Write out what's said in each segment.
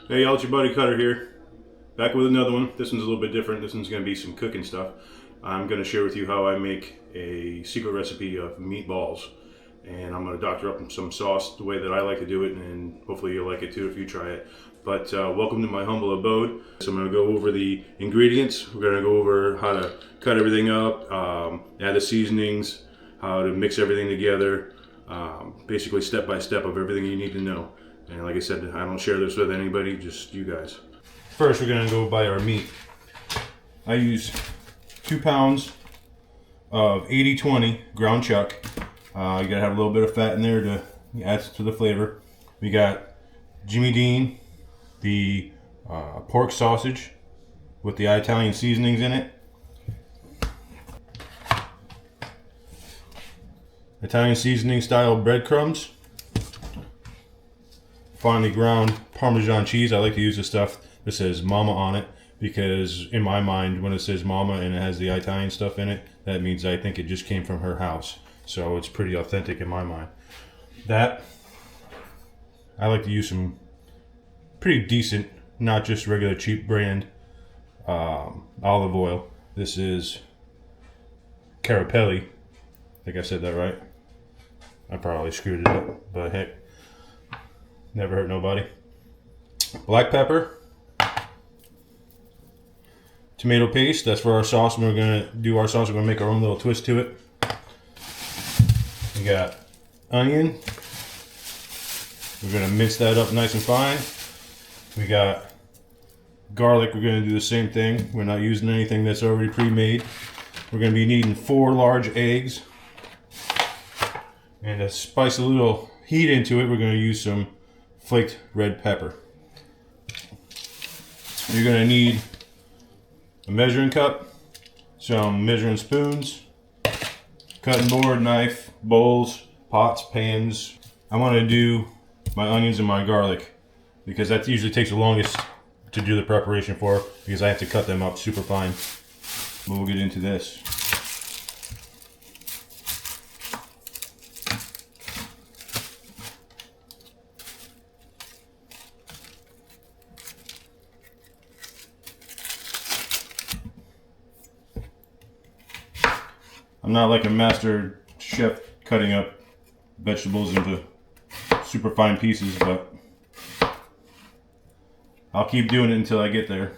Hey y'all, it's your buddy Cutter here. Back with another one. This one's a little bit different. This one's going to be some cooking stuff. I'm going to share with you how I make a secret recipe of meatballs. And I'm going to doctor up some sauce the way that I like to do it, and hopefully you'll like it too if you try it. But welcome to my humble abode. So I'm going to go over the ingredients. We're going to go over how to cut everything up, add the seasonings, how to mix everything together, basically step by step of everything you need to know. And like I said, I don't share this with anybody, just you guys. First, we're gonna go buy our meat. I use 2 pounds of 80/20 ground chuck. You gotta have a little bit of fat in there to add to the flavor. We got Jimmy Dean, the pork sausage with the Italian seasonings in it. Italian seasoning style breadcrumbs. Finely ground Parmesan cheese. I like to use the stuff that says Mama on it, because in my mind, when it says Mama and it has the Italian stuff in it, that means I think it just came from her house. So it's pretty authentic in my mind. That, I like to use some pretty decent, not just regular cheap brand olive oil. This is Carapelli. I think I said that right. I probably screwed it up, but heck, never hurt nobody. Black pepper. Tomato paste, that's for our sauce. When we're gonna do our sauce, we're gonna make our own little twist to it. We got onion. We're gonna mince that up nice and fine. We got garlic. We're gonna do the same thing. We're not using anything that's already pre-made. We're gonna be needing 4 large eggs. And to spice a little heat into it, we're gonna use some flaked red pepper. You're going to need a measuring cup, some measuring spoons, cutting board, knife, bowls, pots, pans. I want to do my onions and my garlic because that usually takes the longest to do the preparation for, because I have to cut them up super fine. But we'll get into this. I'm not like a master chef cutting up vegetables into super fine pieces, but I'll keep doing it until I get there.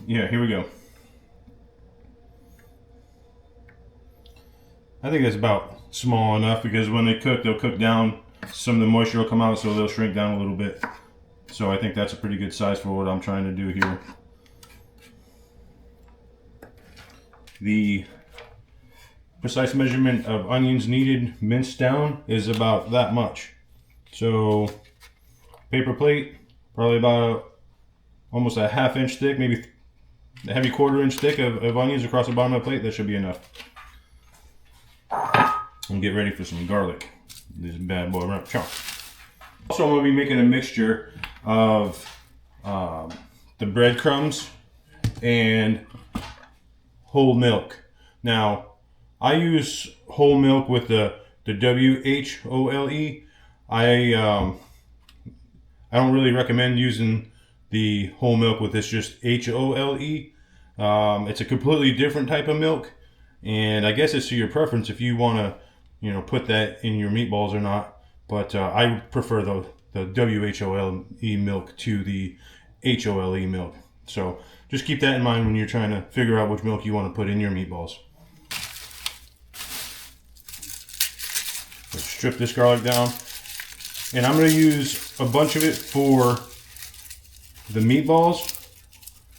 Yeah, here we go. I think that's about small enough, because when they cook, they'll cook down. Some of the moisture will come out, so they'll shrink down a little bit. So I think that's a pretty good size for what I'm trying to do here. The precise measurement of onions needed minced down is about that much. So paper plate, probably about almost a ½ inch thick, maybe a heavy 1/4 inch thick of onions across the bottom of the plate. That should be enough. And get ready for some garlic. This bad boy right chop. Also, I'm going to be making a mixture of the breadcrumbs and whole milk. Now, I use whole milk with the WHOLE. I don't really recommend using the whole milk with this just HOLE. It's a completely different type of milk, and I guess it's to your preference if you want to, put that in your meatballs or not. But I prefer the WHOLE milk to the HOLE milk. So just keep that in mind when you're trying to figure out which milk you want to put in your meatballs. Let's strip this garlic down, and I'm going to use a bunch of it for the meatballs,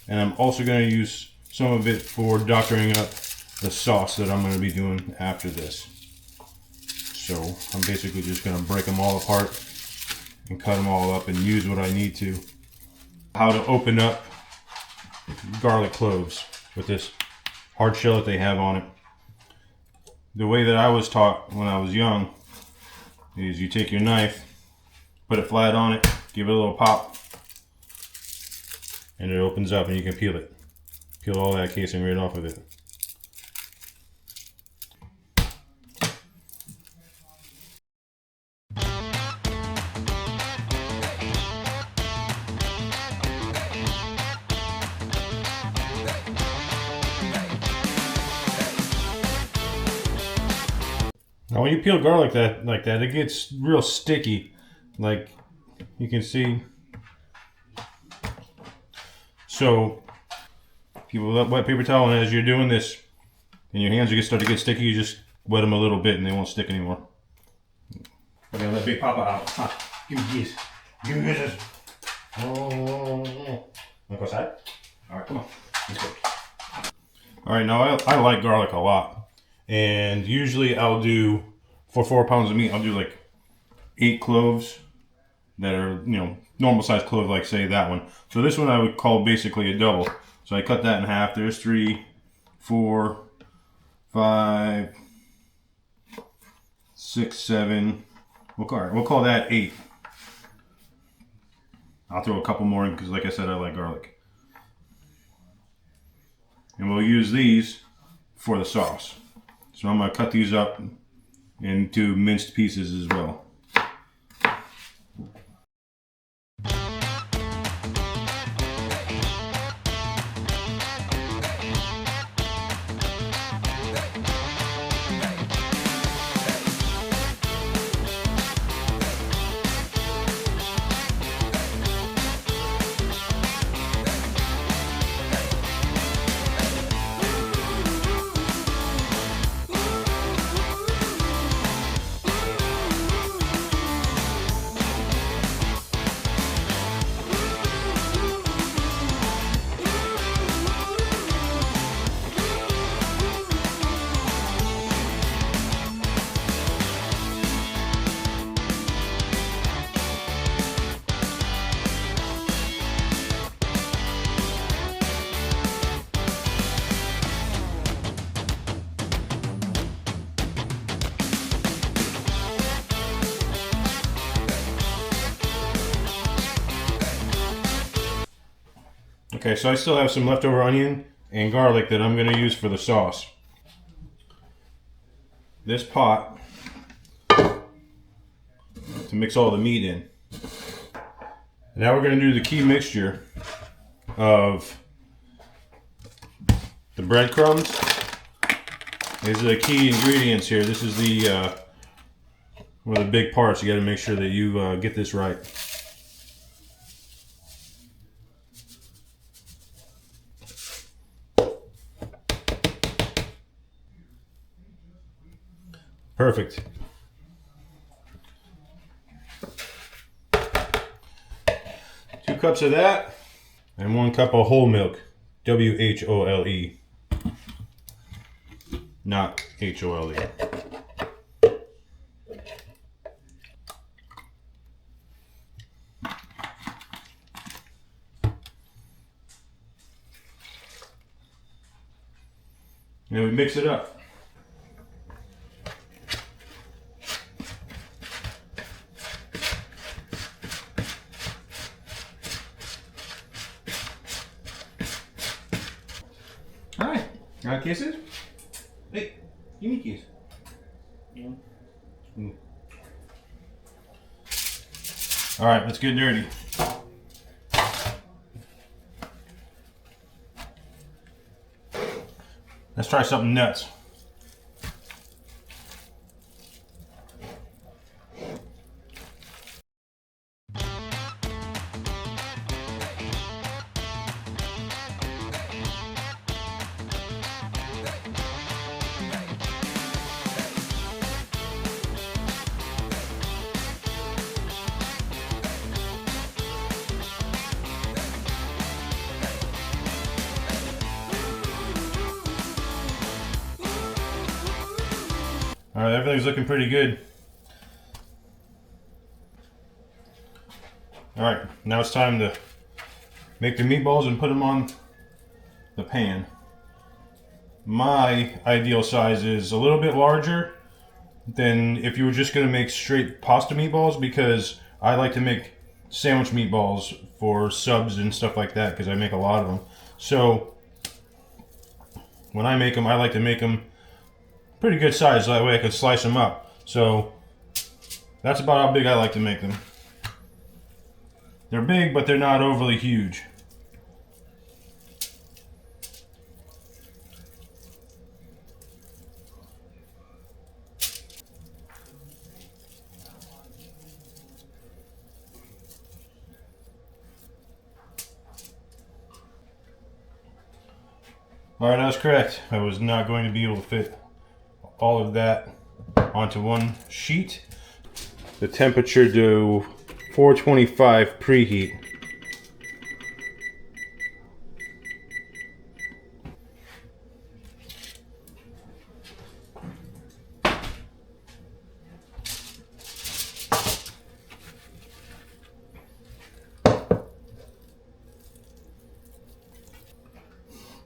and I'm also going to use some of it for doctoring up the sauce that I'm going to be doing after this. So I'm basically just going to break them all apart and cut them all up and use what I need to. How to open up garlic cloves with this hard shell that they have on it. The way that I was taught when I was young is you take your knife, put it flat on it, give it a little pop, and it opens up and you can peel it. Peel all that casing right off of it. Now when you peel garlic like that, it gets real sticky. Like you can see. So people wet paper towel, and as you're doing this and your hands start to get sticky, you just wet them a little bit and they won't stick anymore. I'm gonna let Big Papa out. Give me these. Give me this. Oh. Wanna go outside? Alright, come on. Let's go. Alright, now I like garlic a lot. And usually I'll do, for 4 pounds of meat, I'll do like 8 cloves that are, normal size clove, like say that one. So this one I would call basically a double. So I cut that in half. There's 3, 4, 5, 6, 7. We'll call that 8. I'll throw a couple more in because, like I said, I like garlic. And we'll use these for the sauce. So I'm going to cut these up into minced pieces as well. Okay, so I still have some leftover onion and garlic that I'm going to use for the sauce. This pot to mix all the meat in. Now we're going to do the key mixture of the breadcrumbs. These are the key ingredients here. This is the one of the big parts. You got to make sure that you get this right. Perfect. 2 cups of that, and 1 cup of whole milk. W-H-O-L-E. Not H-O-L-E. And we mix it up. Hi, got kisses? Hey, give me a kiss. All right, let's get dirty. Let's try something nuts. All right, everything's looking pretty good. Alright, now it's time to make the meatballs and put them on the pan. My ideal size is a little bit larger than if you were just going to make straight pasta meatballs, because I like to make sandwich meatballs for subs and stuff like that because I make a lot of them. So when I make them, I like to make them pretty good size so that way I can slice them up. So that's about how big I like to make them. They're big, but they're not overly huge. Alright, I was correct. I was not going to be able to fit all of that onto one sheet. The temperature to 425 preheat.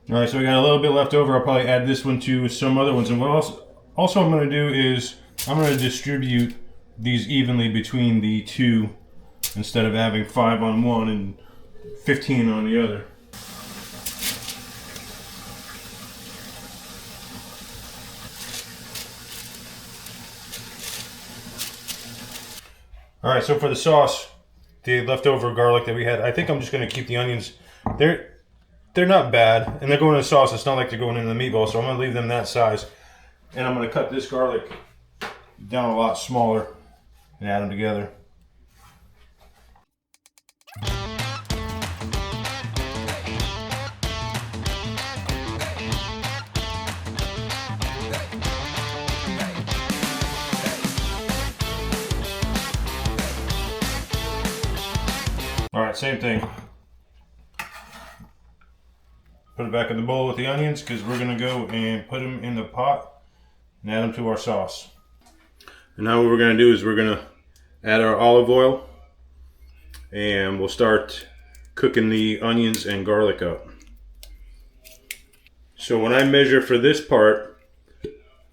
Alright, so we got a little bit left over. I'll probably add this one to some other ones. And what also I'm going to do is I'm going to distribute these evenly between the two instead of having 5 on one and 15 on the other. Alright, so for the sauce, the leftover garlic that we had, I think I'm just going to keep the onions. They're not bad, and they're going in the sauce. It's not like they're going into the meatball, so I'm going to leave them that size. And I'm going to cut this garlic down a lot smaller and add them together. Alright, same thing. Put it back in the bowl with the onions because we're going to go and put them in the pot and add them to our sauce. And now what we're going to do is we're going to add our olive oil and we'll start cooking the onions and garlic up. So when I measure for this part,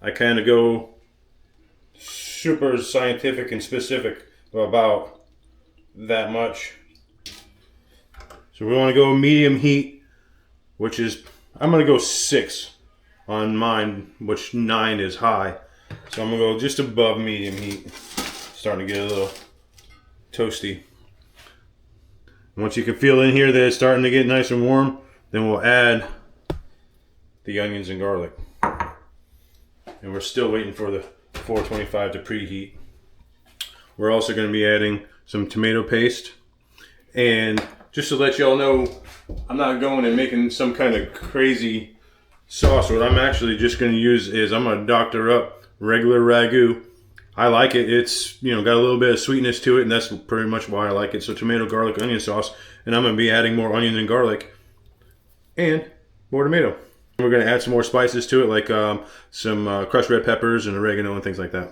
I kind of go super scientific and specific about that much. So we want to go medium heat, which is, I'm going to go 6 on mine, which 9 is high. So I'm going to go just above medium heat. Starting to get a little toasty. Once you can feel in here that it's starting to get nice and warm, then we'll add the onions and garlic. And we're still waiting for the 425 to preheat. We're also going to be adding some tomato paste. And just to let y'all know, I'm not going and making some kind of crazy sauce. What I'm actually just going to use is I'm going to doctor up regular ragu. I like it. It's, got a little bit of sweetness to it, and that's pretty much why I like it. So tomato, garlic, onion sauce, and I'm going to be adding more onion and garlic and more tomato. We're going to add some more spices to it, like some crushed red peppers and oregano and things like that.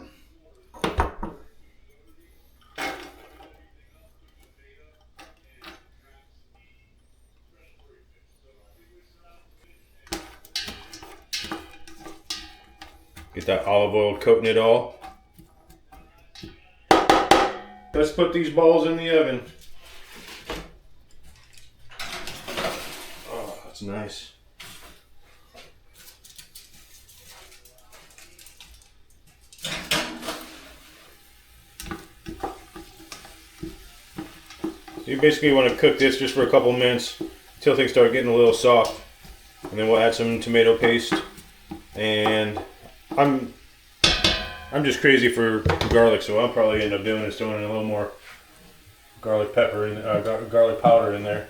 Get that olive oil coating it all. Let's put these balls in the oven. Oh, that's nice. You basically want to cook this just for a couple minutes until things start getting a little soft. And then we'll add some tomato paste. And I'm just crazy for garlic, so I'll probably end up doing is throwing a little more garlic pepper and garlic powder in there.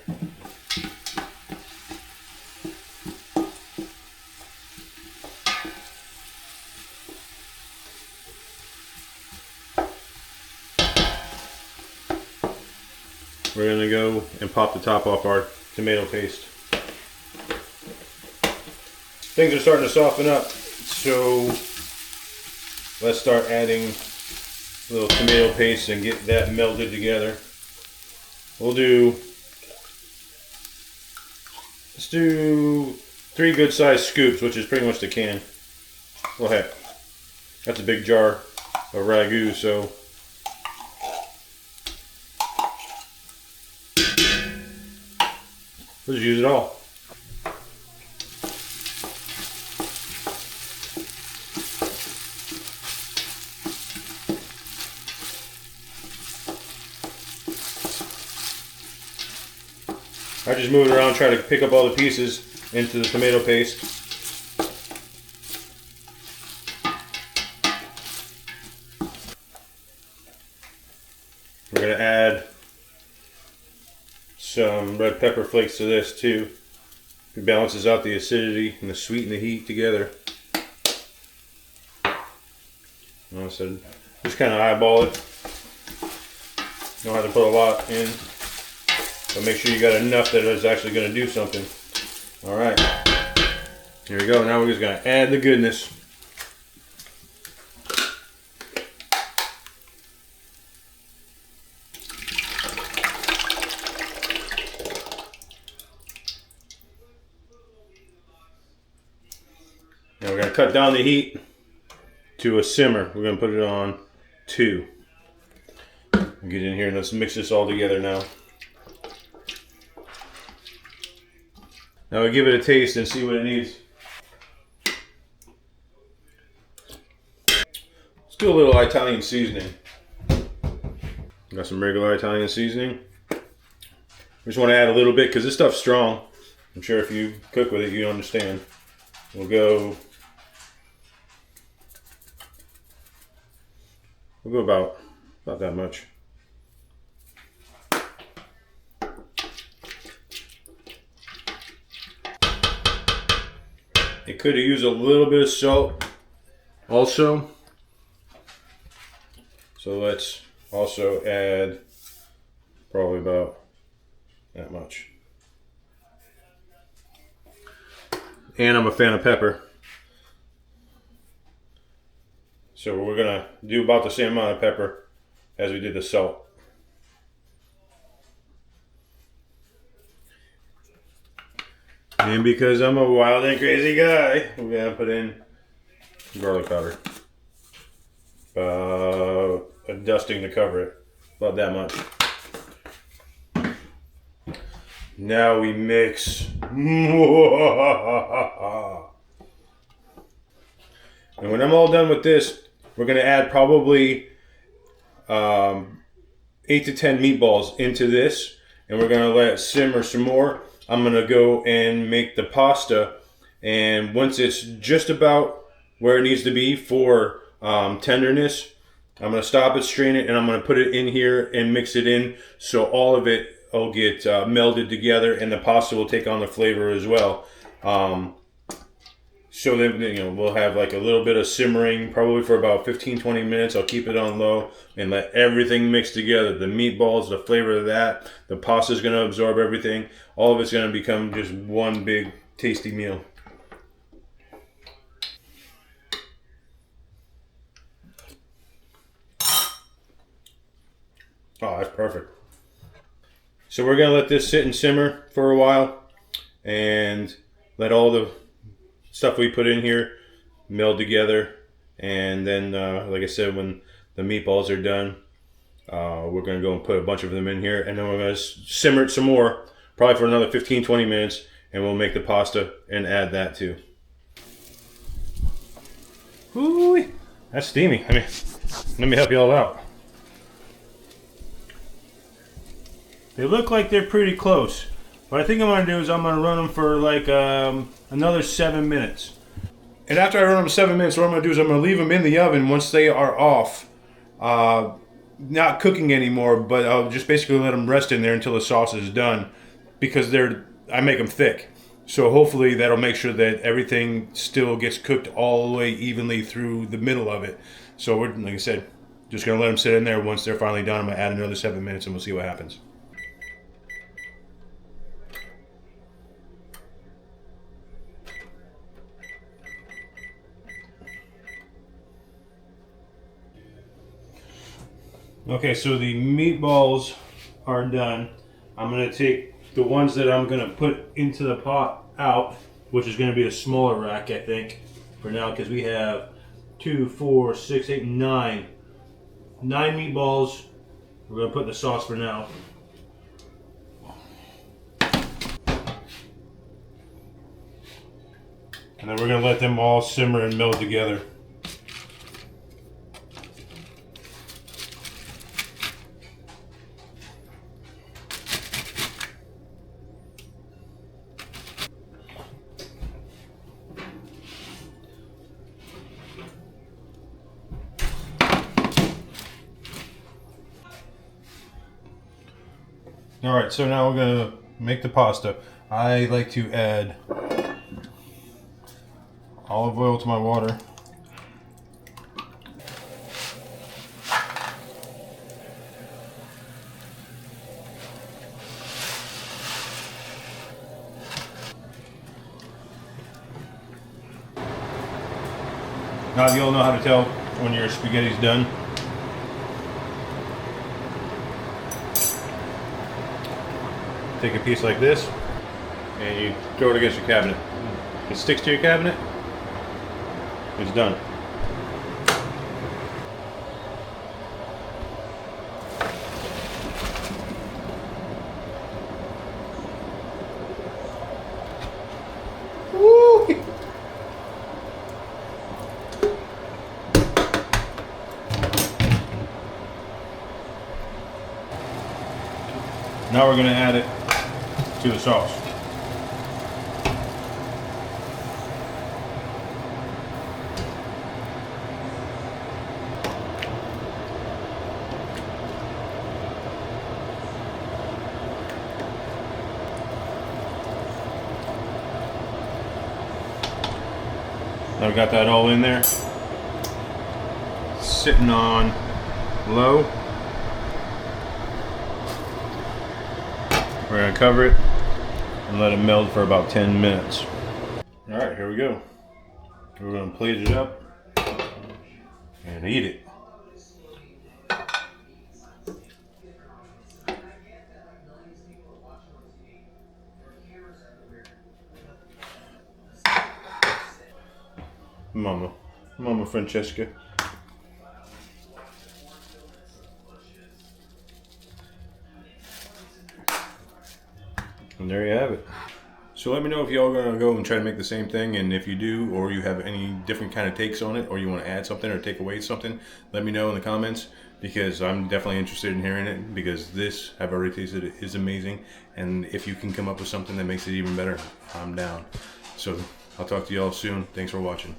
We're gonna go and pop the top off our tomato paste. Things are starting to soften up, so let's start adding a little tomato paste and get that melded together. We'll do, let's do 3 good sized scoops, which is pretty much the can. Well, heck, that's a big jar of ragu, so we'll just use it all. I just move it around, try to pick up all the pieces into the tomato paste. We're going to add some red pepper flakes to this too. It balances out the acidity and the sweet and the heat together. Like I said, just kind of eyeball it. You don't have to put a lot in, but make sure you got enough that it's actually going to do something. Alright, here we go. Now we're just going to add the goodness. Now we're going to cut down the heat to a simmer. We're going to put it on 2. Get in here and let's mix this all together now. Now we give it a taste and see what it needs. Let's do a little Italian seasoning. Got some regular Italian seasoning. We just want to add a little bit because this stuff's strong. I'm sure if you cook with it, you understand. We'll go about that much. It could have used a little bit of salt also. So let's also add probably about that much. And I'm a fan of pepper. So we're gonna do about the same amount of pepper as we did the salt. And because I'm a wild and crazy guy, we're gonna put in garlic powder. About a dusting to cover it. About that much. Now we mix. And when I'm all done with this, we're gonna add probably 8 to 10 meatballs into this, and we're gonna let it simmer some more. I'm gonna go and make the pasta, and once it's just about where it needs to be for tenderness, I'm gonna stop it, strain it, and I'm gonna put it in here and mix it in so all of it will get melded together, and the pasta will take on the flavor as well. So then, we'll have like a little bit of simmering, probably for about 15-20 minutes. I'll keep it on low and let everything mix together. The meatballs, the flavor of that, the pasta is going to absorb everything. All of it's going to become just one big tasty meal. Oh, that's perfect. So we're going to let this sit and simmer for a while and let all the stuff we put in here meld together, and then like I said, when the meatballs are done, we're going to go and put a bunch of them in here, and then we're going to simmer it some more, probably for another 15-20 minutes, and we'll make the pasta and add that too. Ooh, that's steamy. I mean, let me help you all out. They look like they're pretty close. What I think I'm going to do is I'm going to run them for like another 7 minutes. And after I run them 7 minutes, what I'm going to do is I'm going to leave them in the oven once they are off. Not cooking anymore, but I'll just basically let them rest in there until the sauce is done. Because I make them thick. So hopefully that'll make sure that everything still gets cooked all the way evenly through the middle of it. So we're, like I said, just going to let them sit in there. Once they're finally done, I'm going to add another 7 minutes and we'll see what happens. Okay, so the meatballs are done. I'm going to take the ones that I'm going to put into the pot out, which is going to be a smaller rack, I think, for now, because we have 2, 4, 6, 8, 9 meatballs. We're going to put in the sauce for now. And then we're going to let them all simmer and meld together. Alright, so now we're going to make the pasta. I like to add olive oil to my water. Now you'll know how to tell when your spaghetti's done. Take a piece like this and you throw it against your cabinet. It sticks to your cabinet, it's done. Woo! Now we're going to add it to the sauce. Now we got that all in there, sitting on low. We're going to cover it and let it meld for about 10 minutes. Alright, here we go. We're going to plate it up and eat it. Mama Francesca. And there you have it. So let me know if y'all are gonna go and try to make the same thing, and if you do, or you have any different kind of takes on it, or you want to add something or take away something, let me know in the comments, because I'm definitely interested in hearing it, because this, I've already tasted it, is amazing, and if you can come up with something that makes it even better, I'm down. So I'll talk to y'all soon. Thanks for watching.